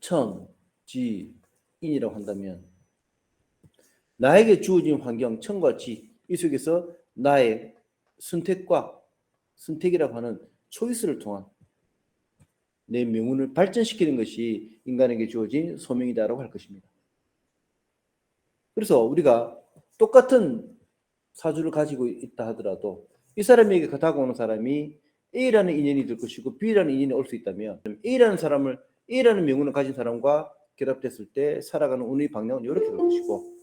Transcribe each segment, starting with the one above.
천, 지, 인이라고 한다면 나에게 주어진 환경, 천과 지, 이 속에서 나의 선택이라고 하는 초이스를 통한 내 명운을 발전시키는 것이 인간에게 주어진 소명이다라고 할 것입니다. 그래서 우리가 똑같은 사주를 가지고 있다 하더라도 이 사람에게 다가오는 사람이 A라는 인연이 될 것이고 B라는 인연이 올 수 있다면 A라는 명운을 가진 사람과 결합됐을 때 살아가는 운의 방향은 이렇게 될 것이고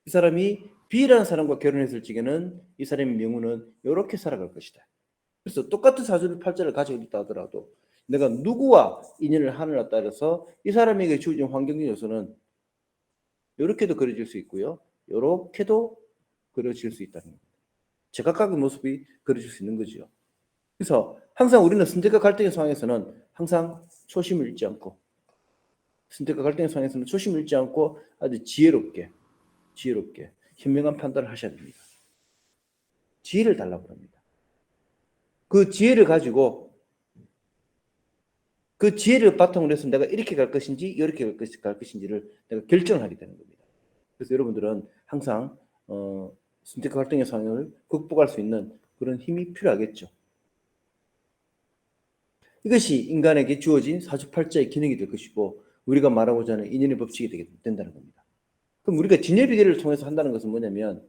이 사람이 B라는 사람과 결혼했을 적에는 이 사람의 명운은 이렇게 살아갈 것이다. 그래서 똑같은 사주를 팔자를 가지고 있다 하더라도 내가 누구와 인연을 하느냐에 따라서 이 사람에게 주어진 환경적 요소는 이렇게도 그려질 수 있고요. 이렇게도 그려질 수 있다는 겁니다. 제각각의 모습이 그려질 수 있는 거죠. 그래서 항상 우리는 선택과 갈등의 상황에서는 항상 초심을 잃지 않고 아주 지혜롭게 현명한 판단을 하셔야 됩니다. 지혜를 달라고 합니다. 그 지혜를 가지고 그 지혜를 바탕으로 해서 내가 이렇게 갈 것인지 이렇게 갈 것인지를 내가 결정을 하게 되는 겁니다. 그래서 여러분들은 항상 선택과 갈등의 상황을 극복할 수 있는 그런 힘이 필요하겠죠. 이것이 인간에게 주어진 사주팔자의 기능이 될 것이고 우리가 말하고자 하는 인연의 법칙이 된다는 겁니다. 그럼 우리가 진열비계를 통해서 한다는 것은 뭐냐면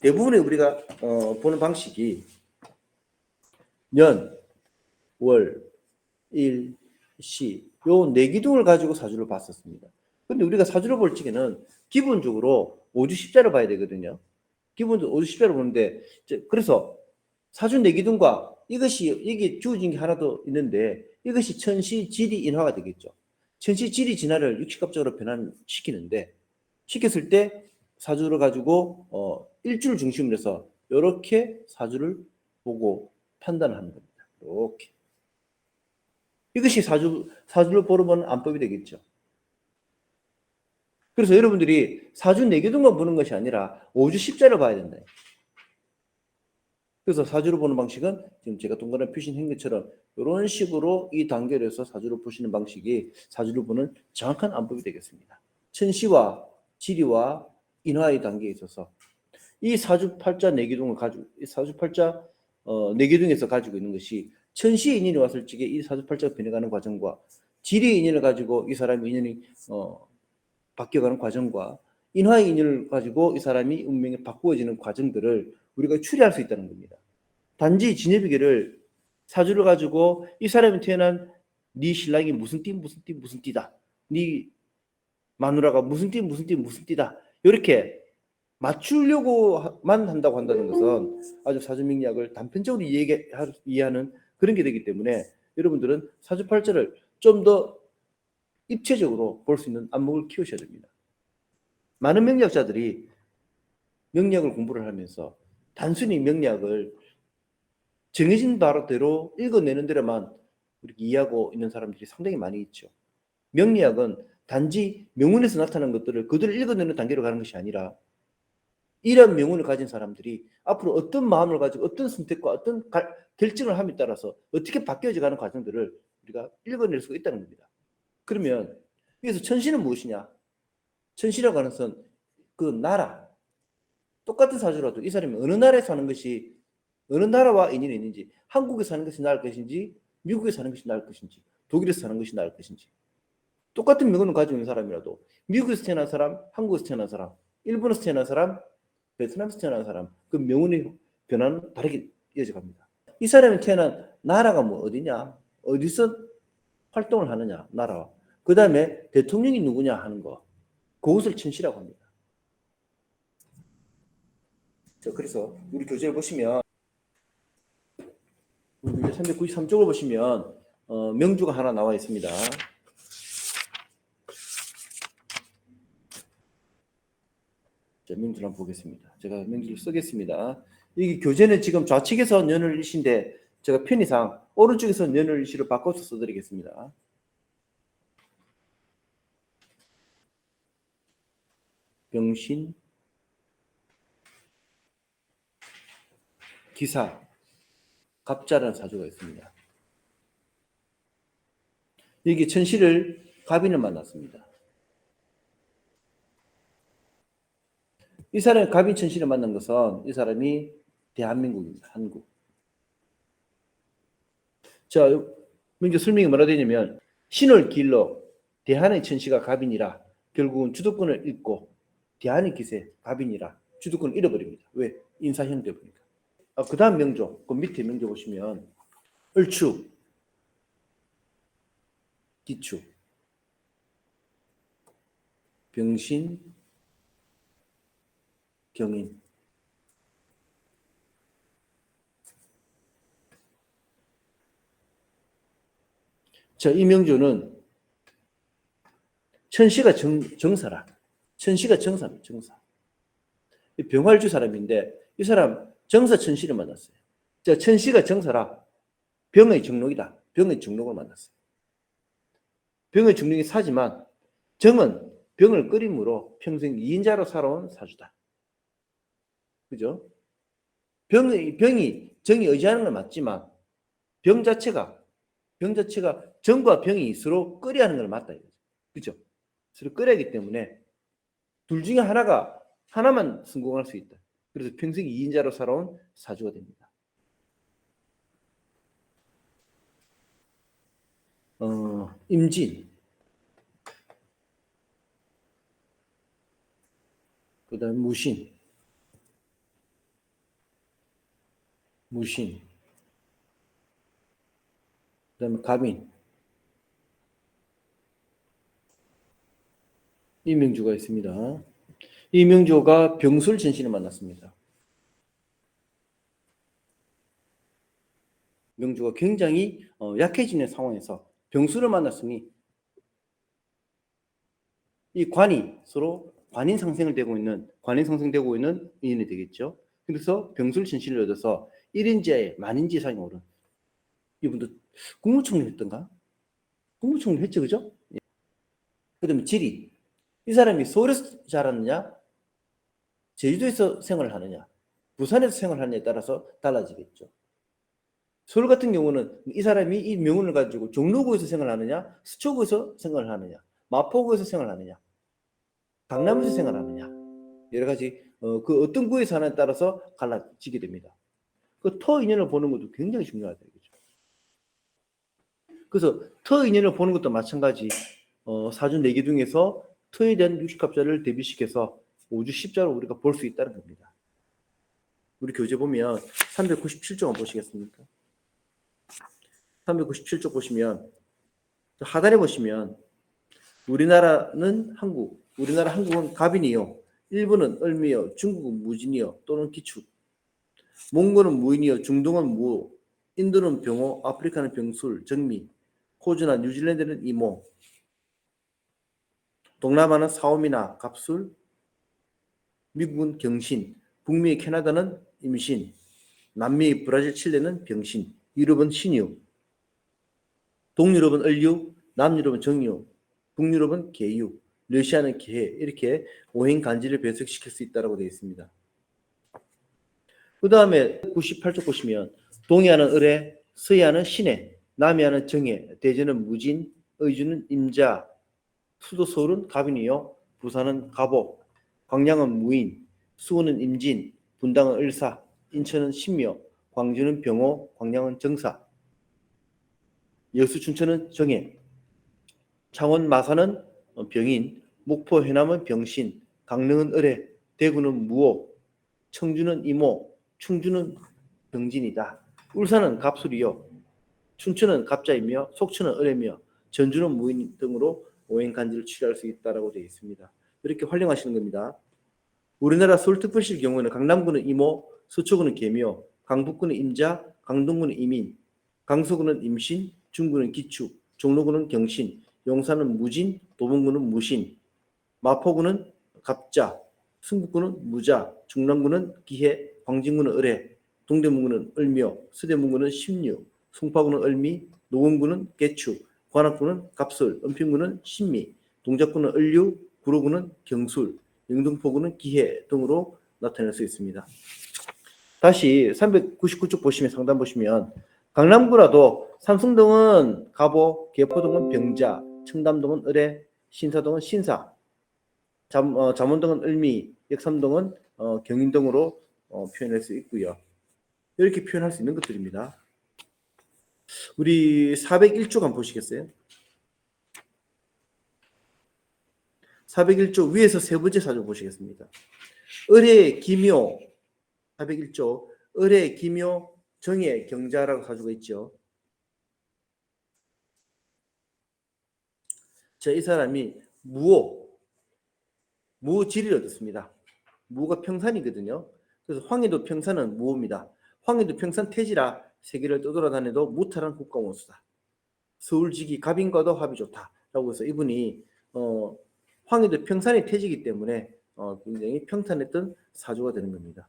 대부분의 우리가 보는 방식이 년, 월, 일, 시 요 네 기둥을 가지고 사주를 봤었습니다. 근데 우리가 사주를 볼 적에는 기본적으로 오주 십자를 봐야 되거든요. 기본적으로 오주 십자를 보는데 그래서 사주 네 기둥과 이게 주어진 게 하나 더 있는데 이것이 천시 지리 인화가 되겠죠. 천시 지리 진화를 육식합적으로 변환시키는데 시켰을 때 사주를 가지고 일주를 중심으로 해서 이렇게 사주를 보고 판단을 하는 겁니다. 이렇게. 이것이 사주를 보러 보는 안법이 되겠죠. 그래서 여러분들이 사주 내기둥만 보는 것이 아니라 오주 십자를 봐야 된다. 그래서 사주를 보는 방식은 지금 제가 동그라미 표시한 것처럼 이런 식으로 이 단계로 해서 사주를 보시는 방식이 사주를 보는 정확한 안법이 되겠습니다. 천시와 지리와 인화의 단계에 있어서 이 사주팔자 내기둥을 가지고 이 사주팔자 내기둥에서 가지고 있는 것이 천시의 인연이 왔을 적에 이 사주팔자가 변해가는 과정과 지리의 인연을 가지고 이 사람의 인연이 바뀌어가는 과정과 인화의 인연을 가지고 이 사람이 운명이 바꾸어지는 과정들을 우리가 추리할 수 있다는 겁니다. 단지 진여비계를 사주를 가지고 이 사람이 태어난 네 신랑이 무슨 띠다. 네 마누라가 무슨 띠다. 이렇게 맞추려고만 한다고 한다는 것은 아주 사주명리학을 단편적으로 이해하는 그런 게 되기 때문에 여러분들은 사주팔자를 좀 더 입체적으로 볼 수 있는 안목을 키우셔야 됩니다. 많은 명리학자들이 명리학을 공부를 하면서 단순히 명리학을 정해진 바로대로 읽어내는 대로만 이렇게 이해하고 있는 사람들이 상당히 많이 있죠. 명리학은 단지 명운에서 나타난 것들을 그대로 읽어내는 단계로 가는 것이 아니라 이런 명운을 가진 사람들이 앞으로 어떤 마음을 가지고 어떤 선택과 어떤 결정을 함에 따라서 어떻게 바뀌어져가는 과정들을 우리가 읽어낼 수가 있다는 겁니다. 그러면 여기서 천시는 무엇이냐? 천시라고 하는 것은 그 나라, 똑같은 사주라도 이 사람이 어느 나라에 사는 것이 어느 나라와 인연이 있는지, 한국에 사는 것이 나을 것인지, 미국에 사는 것이 나을 것인지, 독일에서 사는 것이 나을 것인지, 똑같은 명운을 가지고 있는 사람이라도 미국에서 태어난 사람, 한국에서 태어난 사람, 일본에서 태어난 사람, 베트남에서 태어난 사람, 그 명운의 변화는 다르게 이어져 갑니다. 이 사람이 태어난 나라가 뭐 어디냐, 어디서 활동을 하느냐, 나라와. 그 다음에 대통령이 누구냐 하는 거, 그것을 천시라고 합니다. 그래서 우리 교재를 보시면 393쪽을 보시면 명주가 하나 나와 있습니다. 자, 명주를 한번 보겠습니다. 제가 명주를 쓰겠습니다. 이 교재는 지금 좌측에서 년을 일시인데 제가 편의상 오른쪽에서 년을 일시로 바꿔서 써드리겠습니다. 병신, 기사, 갑자라는 사주가 있습니다. 여기 천시를 갑인을 만났습니다. 이 사람이 갑인 천시를 만난 것은 이 사람이 대한민국입니다. 한국. 자, 먼저 설명이 뭐라 되냐면 신을 길러 대한의 천시가 갑인이라 결국은 주도권을 잃고 대한의 기세 갑인이라 주도권을 잃어버립니다. 왜? 인사형 되보니까. 그 다음 명조, 그 밑에 명조 보시면 을축, 기축, 병신, 경인. 자, 이 명조는 천시가 정사라. 천시가 정사입니다. 정사. 병활주 사람인데 이 사람 정사 천시를 만났어요. 자, 천시가 정사라. 병의 정록이다. 병의 정록을 만났어요. 병의 정록이 사지만 정은 병을 끓임으로 평생 2인자로 살아온 사주다. 그죠? 병이 정이 의지하는 건 맞지만 병 자체가 정과 병이 서로 끓여야 하는 걸 맞다. 그죠? 서로 끓여야 하기 때문에 둘 중에 하나만 성공할 수 있다. 그래서 평생 2인자로 살아온 사주가 됩니다. 임진, 그 다음 무신, 그 다음에 갑인, 이 명주가 있습니다. 이 명조가 병술 전신을 만났습니다. 명조가 굉장히 약해지는 상황에서 병술을 만났으니 이 관이 서로 관인 상생되고 있는 인연이 되겠죠. 그래서 병술 전신을 얻어서 1인지하에 만인지 상이 오른. 이분도 국무총리 했던가? 국무총리 했죠, 그죠? 그 다음에 지리. 이 사람이 서울에서 자랐느냐, 제주도에서 생활을 하느냐, 부산에서 생활하느냐에 따라서 달라지겠죠. 서울 같은 경우는 이 사람이 이 명운을 가지고 종로구에서 생활하느냐, 수초구에서 생활하느냐, 마포구에서 생활하느냐, 강남에서 생활하느냐, 여러 가지 그 어떤 구에 사느냐에 따라서 갈라지게 됩니다. 그 터 인연을 보는 것도 굉장히 중요하다. 그래서 터 인연을 보는 것도 마찬가지. 사주 4개 중에서 터에 대한 육식합자를 대비시켜서 오주 십자로 우리가 볼 수 있다는 겁니다. 우리 교재 보면 397쪽 한번 보시겠습니까? 397쪽 보시면 하단에 보시면 우리나라 한국은 갑인이요, 일본은 을미요, 중국은 무진이요 또는 기축, 몽골은 무인이요, 중동은 무호, 인도는 병호, 아프리카는 병술, 정미, 호주나 뉴질랜드는 이모, 동남아는 사오미나 갑술, 미국은 경신, 북미 캐나다는 임신, 남미 브라질 칠레는 병신, 유럽은 신유, 동유럽은 을유, 남유럽은 정유, 북유럽은 계유, 러시아는 계해, 이렇게 오행 간지를 배석시킬 수 있다고 되어 있습니다. 그 다음에 98쪽 보시면 동해안은 을해, 서해안은 신해, 남해안은 정해, 대전은 무진, 의주는 임자, 수도 서울은 갑인이요, 부산은 갑오, 광양은 무인, 수원은 임진, 분당은 을사, 인천은 신묘, 광주는 병호, 광양은 정사, 여수 춘천은 정해, 창원 마산은 병인, 목포 해남은 병신, 강릉은 을해, 대구는 무호, 청주는 이모, 충주는 병진이다. 울산은 갑술이요, 춘천은 갑자이며 속초는 을이며 전주는 무인 등으로 오행간지를 취할 수 있다고 되어 있습니다. 이렇게 활용하시는 겁니다. 우리나라 서울특별시의 경우에는 강남구는 이모, 서초구는 계묘, 강북구는 임자, 강동구는 이민, 강서구는 임신, 중구는 기축, 종로구는 경신, 용산은 무진, 도봉구는 무신, 마포구는 갑자, 승북구는 무자, 중랑구는 기해, 광진구는 을해, 동대문구는 을묘, 서대문구는 신유, 송파구는 을미, 노원구는 개축, 관악구는 갑술, 은평구는 신미, 동작구는 을류, 구로구는 경술, 영등포구는 기해 등으로 나타낼 수 있습니다. 다시 399쪽 보시면 상단 보시면 강남구라도 삼성동은 갑오, 개포동은 병자, 청담동은 을의, 신사동은 신사, 잠원동은 을미, 역삼동은 경인동으로 표현할 수 있고요. 이렇게 표현할 수 있는 것들입니다. 우리 401쪽 한번 보시겠어요? 401쪽 위에서 세 번째 사주 보시겠습니다. 을의 기묘, 401쪽 을의 기묘, 정의 경자라고 사주가 있죠. 자, 이 사람이 무지리를 얻었습니다. 무가 평산이거든요. 그래서 황해도 평산은 무입니다. 황해도 평산 태지라 세계를 떠돌아다녀도 무탈한 국가원수다. 서울지기 갑인과도 합이 좋다라고 해서 이분이 황해도 평산의 태지이기 때문에 굉장히 평탄했던 사주가 되는 겁니다.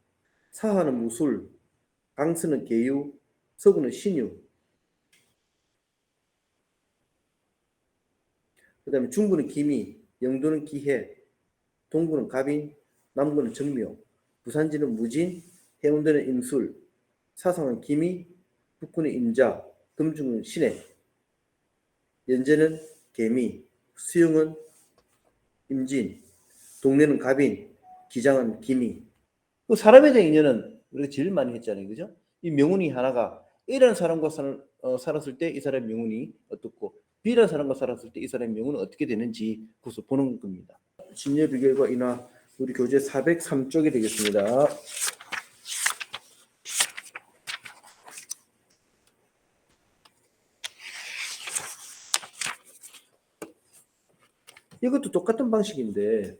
사화는 무술, 강수는 계유, 서구는 신유, 그 다음에 중구는 기미, 영도는 기해, 동구는 갑인, 남구는 정묘, 부산지는 무진, 해운대는 임술, 사성은 기미, 북구는 임자, 금중은 신해, 연제는 개미, 수영은 임진, 동래는 갑인, 기장은 기미. 그 사람에 대한 인연은 우리가 제일 많이 했잖아요, 그죠? 이 명운이 하나가 A라는 사람과 살았을 때 이 사람의 명운이 어떻고 B라는 사람과 살았을 때 이 사람의 명운은 어떻게 되는지 그것을 보는 겁니다. 진여 비결과 인화 우리 교재 403쪽이 되겠습니다. 이것도 똑같은 방식인데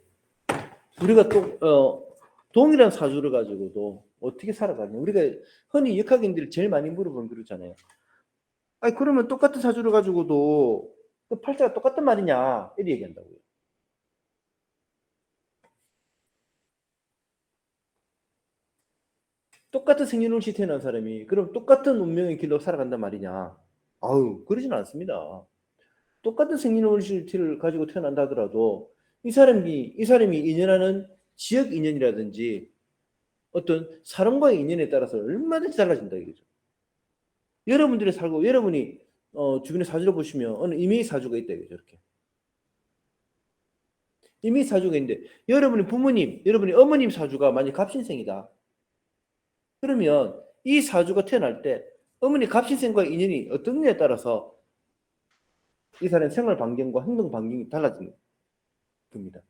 우리가 또 동일한 사주를 가지고도 어떻게 살아가냐. 우리가 흔히 역학인들이 제일 많이 물어보는 그러잖아요. 아니 그러면 똑같은 사주를 가지고도 그 팔자가 똑같단 말이냐 이렇게 얘기한다고요. 똑같은 생년월일이 태어난 사람이 그럼 똑같은 운명의 길로 살아간단 말이냐. 아유 그러진 않습니다. 똑같은 생년월일을 가지고 태어난다 하더라도 이 사람이 인연하는 지역 인연이라든지 어떤 사람과의 인연에 따라서 얼마든지 달라진다 이거죠. 여러분들이 살고 여러분이 주변에 사주를 보시면 어느 임의 사주가 있다 이거죠. 이렇게 임의 사주가 있는데 여러분이 부모님, 여러분이 어머님 사주가 만약 갑신생이다. 그러면 이 사주가 태어날 때 어머니 갑신생과의 인연이 어떻느냐에 따라서 이 사람의 생활 반경과 행동 반경이 달라지는 겁니다.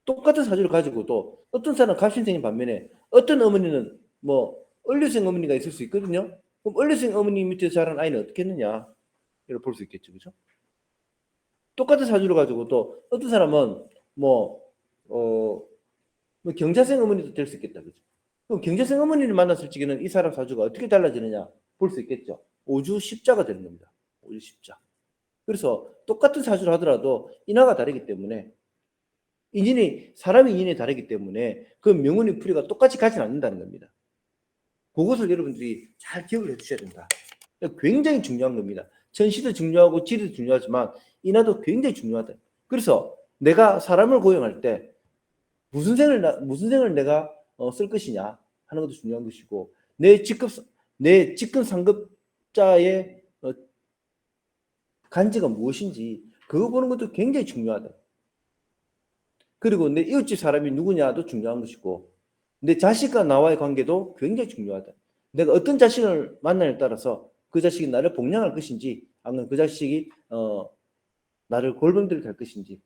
똑같은 사주를 가지고도 어떤 사람은 갑신생인 반면에 어떤 어머니는 뭐 을류생 어머니가 있을 수 있거든요. 그럼 을류생 어머니 밑에 자란 아이는 어떻게 했느냐 이렇게 볼 수 있겠죠, 그렇죠? 똑같은 사주를 가지고도 어떤 사람은 뭐 경자생 어머니도 될 수 있겠다, 그렇죠? 그럼 경자생 어머니를 만났을 적에는 이 사람 사주가 어떻게 달라지느냐 볼 수 있겠죠. 오주 십자가 되는 겁니다. 오주 십자. 그래서 똑같은 사주를 하더라도 인화가 다르기 때문에 사람의 인연이 다르기 때문에 그 명운의 풀이가 똑같이 가지는 않는다는 겁니다. 그것을 여러분들이 잘 기억을 해주셔야 된다. 굉장히 중요한 겁니다. 천시도 중요하고 지리도 중요하지만 인화도 굉장히 중요하다. 그래서 내가 사람을 고용할 때 무슨 생을 내가 쓸 것이냐 하는 것도 중요한 것이고 내 직급 상급자의 간지가 무엇인지 그거 보는 것도 굉장히 중요하다. 그리고 내 이웃집 사람이 누구냐도 중요한 것이고 내 자식과 나와의 관계도 굉장히 중요하다. 내가 어떤 자식을 만나냐에 따라서 그 자식이 나를 복양할 것인지 아니면 그 자식이 나를 골병들을 할 것인지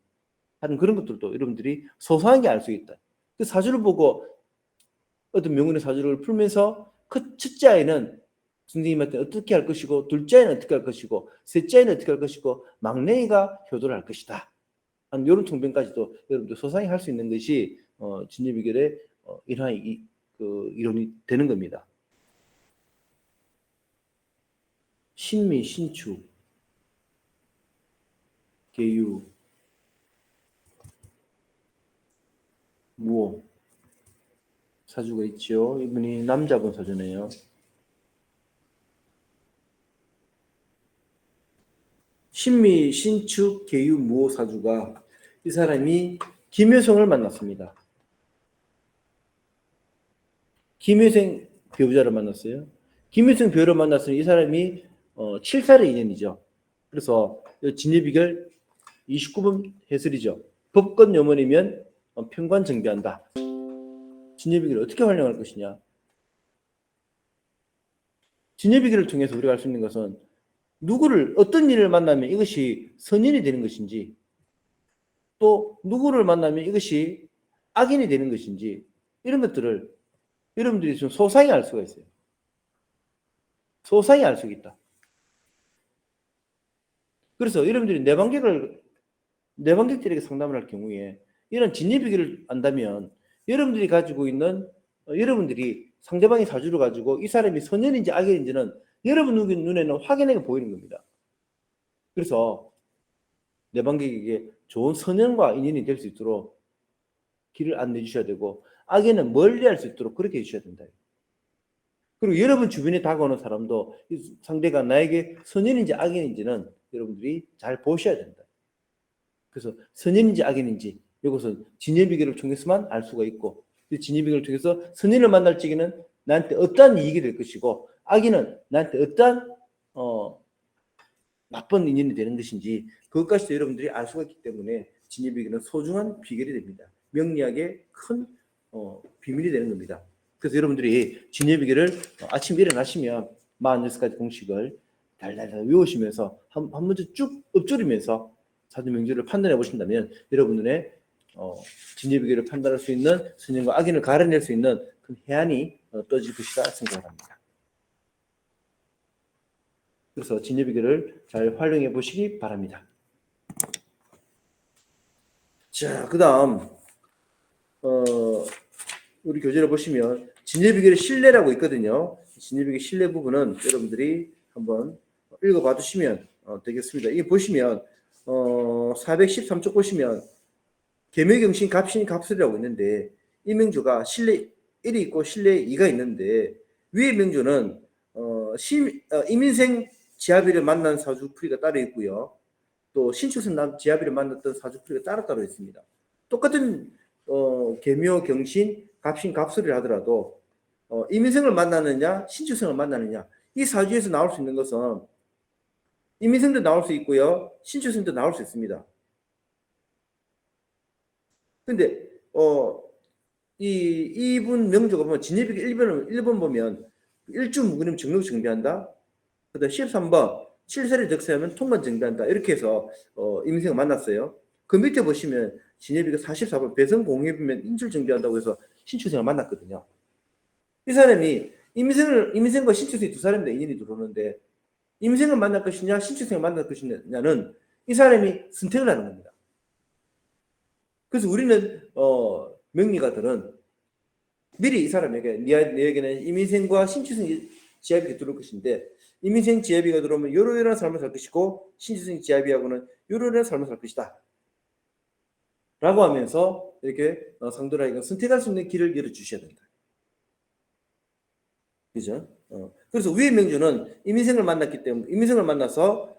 하는 그런 것들도 여러분들이 소소하게 알 수 있다. 그 사주를 보고 어떤 명운의 사주를 풀면서 그 첫째 아이는 선생님한테 어떻게 할 것이고 둘째 아이는 어떻게 할 것이고 셋째 아이는 어떻게 할 것이고 막내가 효도를 할 것이다. 한 이런 통변까지도 여러분들 소상히 할 수 있는 것이 진여비결의 일환의 이론이 되는 겁니다. 신미, 신축, 계유, 무호 사주가 있죠. 이분이 남자분 사주네요. 신미, 신축, 계유, 무호 사주가 이 사람이 김효성을 만났습니다. 김효생 배우자를 만났어요. 김일성 배우를 만났으면 이 사람이 7살의 인연이죠. 그래서 진입비결 29번 해설이죠. 법권 염원이면 평관 정비한다. 진입비결을 어떻게 활용할 것이냐. 진입비결을 통해서 우리가 알 수 있는 것은 누구를 어떤 일을 만나면 이것이 선인이 되는 것인지 또 누구를 만나면 이것이 악인이 되는 것인지 이런 것들을 여러분들이 좀 소상히 알 수가 있어요. 소상히 알 수 있다. 그래서 여러분들이 내방객들에게 상담을 할 경우에 이런 진입비결을 안다면 여러분들이 가지고 있는 여러분들이 상대방의 사주를 가지고 이 사람이 선인인지 악인인지는 여러분 눈에는 확연하게 보이는 겁니다. 그래서 내방객에게 좋은 선인과 인연이 될 수 있도록 길을 안내해 주셔야 되고 악에는 멀리할 수 있도록 그렇게 해주셔야 된다. 그리고 여러분 주변에 다가오는 사람도 상대가 나에게 선인인지 악인인지는 여러분들이 잘 보셔야 된다. 그래서 선인인지 악인인지 이것은 진여비결을 통해서만 알 수가 있고 진여비결을 통해서 선인을 만날 적에는 나한테 어떠한 이익이 될 것이고 악인은 나한테 어떠한 나쁜 인연이 되는 것인지 그것까지도 여러분들이 알 수가 있기 때문에 진여비결은 소중한 비결이 됩니다. 명리학의 큰 비밀이 되는 겁니다. 그래서 여러분들이 진여비결을 아침에 일어나시면 46가지 공식을 달달달 외우시면서 한 번째 쭉 읊조리면서 사주 명제를 판단해 보신다면 여러분들의 진여비결을 판단할 수 있는 선인과 악인을 가려낼 수 있는 큰 해안이 떠질 것이다 생각합니다. 그래서 진여비결을 잘 활용해 보시기 바랍니다. 자, 그 다음 우리 교재를 보시면 진여비결의 신뢰라고 있거든요. 진여비결의 신뢰 부분은 여러분들이 한번 읽어봐 주시면 되겠습니다. 이게 보시면 413쪽 보시면 계묘경신 갑신 갑술이라고 있는데 이 명조가 신뢰 1이 있고 신뢰 2가 있는데 위의 명조는 이민생 지아비를 만난 사주풀이가 따로 있고요. 또 신축선 지아비를 만났던 사주풀이가 따로 있습니다. 똑같은 계묘 경신 갑신 갑술을 하더라도 이민생을 만나느냐 신축성을 만나느냐 이 사주에서 나올 수 있는 것은 이민생도 나올 수 있고요. 신축성도 나올 수 있습니다. 근데 이분 명조가 보면 진입이 1번 보면 일주무근이면 정록 정비한다. 그다음 13번 실세를 적세하면 통관 정비한다. 이렇게 해서 이민생을 만났어요. 그 밑에 보시면 진여비가 44번 배성공유면 인출 정비한다고 해서 신축생을 만났거든요. 이 사람이 이민생과 신축생이 두 사람인데 인연이 들어오는데 이민생을 만날 것이냐 신축생을 만날 것이냐는 이 사람이 선택을 하는 겁니다. 그래서 우리는 명리가들은 미리 이 사람에게 너에게는 이민생과 신축생 지압이 들어올 것인데 이민생 지압이가 들어오면 요러요러한 삶을 살 것이고 신축생 지압이하고는 요러요러한 삶을 살 것이다. 라고 하면서 이렇게 상대방에게 선택할 수 있는 길을 열어주셔야 된다. 그죠? 그래서 위의 명주는 이민생을 만났기 때문에 이민생을 만나서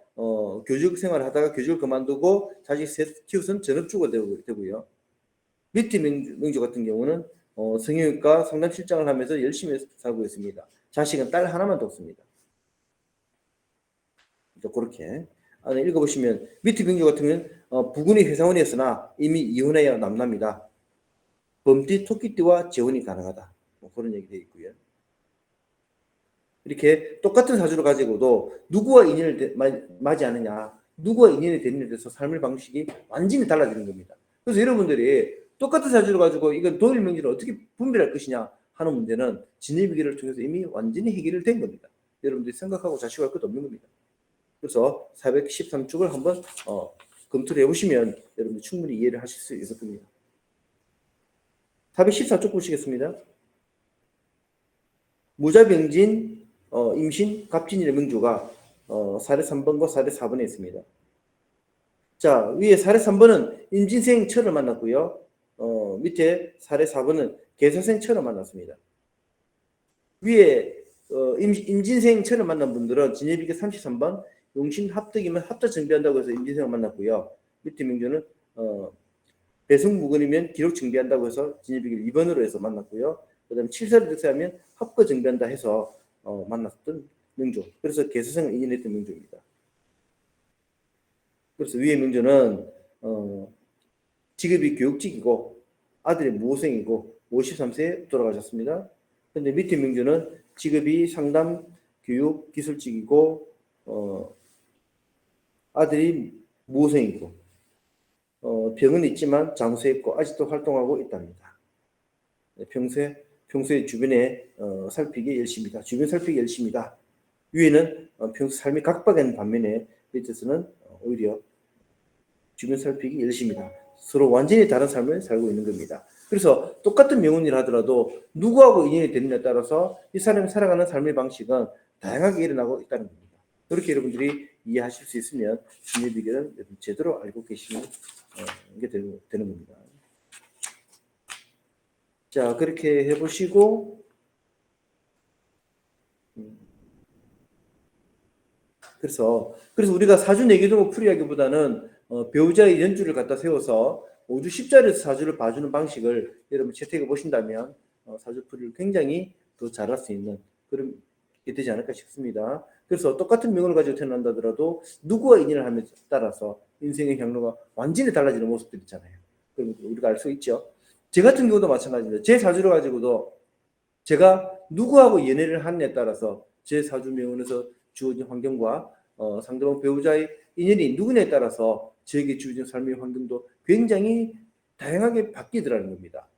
교직 생활을 하다가 교직을 그만두고 자식 셋 키우선 전업주가 되고요. 밑에 명주 같은 경우는 성형외과 상담실장을 하면서 열심히 살고 있습니다. 자식은 딸 하나만 뒀습니다. 그렇게 읽어보시면 밑에 명주 같은 경우는 부군이 회사원이었으나 이미 이혼하여 남납니다. 범띠 토끼띠와 재혼이 가능하다. 뭐 그런 얘기 되어 있고요. 이렇게 똑같은 사주를 가지고도 누구와 인연을 맞이하느냐, 누구와 인연이 되느냐에 대해서 삶의 방식이 완전히 달라지는 겁니다. 그래서 여러분들이 똑같은 사주를 가지고 이건 동일 명제를 어떻게 분별할 것이냐 하는 문제는 진입기를 통해서 이미 완전히 해결된 겁니다. 여러분들이 생각하고 자식할 것도 없는 겁니다. 그래서 413쪽을 한번 검토를 해보시면 여러분들 충분히 이해를 하실 수 있을 겁니다. 414쪽 보시겠습니다. 무자병진, 임신, 갑진일의 명주가 사례 3번과 사례 4번에 있습니다. 자, 위에 사례 3번은 임진생 철을 만났고요. 밑에 사례 4번은 계사생 철을 만났습니다. 위에 임진생 철을 만난 분들은 진예비계 33번 용신 합덕이면 합덕 정비한다고 해서 임진생을 만났고요. 밑에 명주는 배성무근이면 기록 정비한다고 해서 진예비계 2번으로 해서 만났고요. 그 다음에 7사를 득세하면 합거 정비한다 해서 만났던 명조. 그래서 개수생을 인연했던 명조입니다. 그래서 위의 명조는 직업이 교육직이고 아들이 무호생이고 53세에 돌아가셨습니다. 근데 밑에 명조는 직업이 상담 교육 기술직이고 아들이 무호생이고 병은 있지만 장수했고 아직도 활동하고 있답니다. 평소에 주변에 살피기 열심이다. 주변 살피기 열심이다. 위에는 평소 삶이 각박한 반면에 밑에서는 오히려 주변 살피기 열심이다. 서로 완전히 다른 삶을 살고 있는 겁니다. 그래서 똑같은 명운이라 하더라도 누구하고 인연이 되느냐에 따라서 이 사람이 살아가는 삶의 방식은 다양하게 일어나고 있다는 겁니다. 그렇게 여러분들이 이해하실 수 있으면 신의 비결은 제대로 알고 계시는 게 되는 겁니다. 자, 그렇게 해보시고 그래서 우리가 사주 내기도 풀이하기보다는 배우자의 연주를 갖다 세워서 5주 10자리에서 사주를 봐주는 방식을 여러분 채택해 보신다면 사주 풀이를 굉장히 더 잘할 수 있는 그런 게 되지 않을까 싶습니다. 그래서 똑같은 명을 가지고 태어난다더라도 누구와 인연을 하느냐에 따라서 인생의 경로가 완전히 달라지는 모습들 있잖아요. 그럼 우리가 알 수 있죠. 제 같은 경우도 마찬가지입니다. 제 사주를 가지고도 제가 누구하고 연애를 하느냐에 따라서 제 사주 명운에서 주어진 환경과 상대방 배우자의 인연이 누구냐에 따라서 저에게 주어진 삶의 환경도 굉장히 다양하게 바뀌더라는 겁니다.